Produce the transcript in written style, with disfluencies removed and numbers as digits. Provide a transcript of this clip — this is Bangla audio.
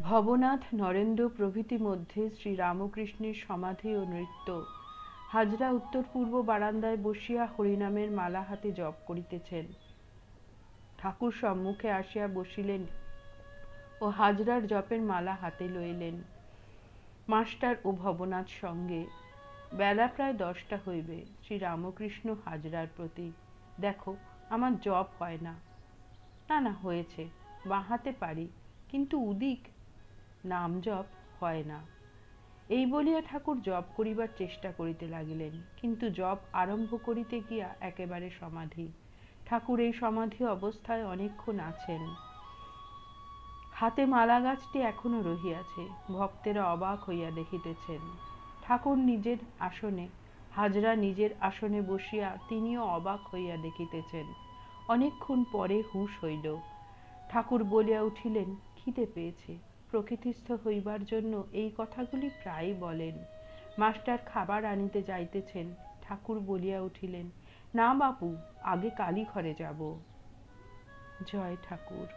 ভবনাথ, নরেন্দ্র প্রভৃতি মধ্যে শ্রীরামকৃষ্ণের সমাধি ও নৃত্য। হাজরা উত্তর পূর্ব বারান্দায় বসিয়া হরিনামের মালা হাতে জপ করিতেছেন। ঠাকুর সম্মুখে আসিয়া বসিলেন ও হাজরার জপের মালা হাতে লইলেন। মাস্টার ও ভবনাথ সঙ্গে। বেলা প্রায় 10টা হইবে। শ্রীরামকৃষ্ণ হাজরার প্রতি, দেখো আমার জপ হয় না। না না, হয়েছে, বাঁহাতে পারি, কিন্তু উদিক নাম জপ হয় না। এই বলিয়া ঠাকুর জপ করিবার চেষ্টা করিতে লাগিলেন, কিন্তু জপ আরম্ভ করিতে গিয়া একেবারে সমাধি। ঠাকুর এই সমাধি অবস্থায় অনেকক্ষণ আছেন। হাতে মালা গাছটি এখনো রহিয়াছে। ভক্তেরা অবাক হইয়া দেখিতেছেন। ঠাকুর নিজের আসনে, হাজরা নিজের আসনে বসিয়া তিনিও অবাক হইয়া দেখিতেছেন। অনেকক্ষণ পরে হুঁশ হইল। ঠাকুর বলিয়া উঠিলেন, খিদে পেয়েছে। প্রকৃতিস্থ হইবার জন্য এই কথাগুলি প্রায় বলেন। মাস্টার খাবার আনিতে যাইতেছেন। ঠাকুর বলিয়া উঠিলেন, না বাপু, আগে কালী ঘরে যাব। জয় ঠাকুর।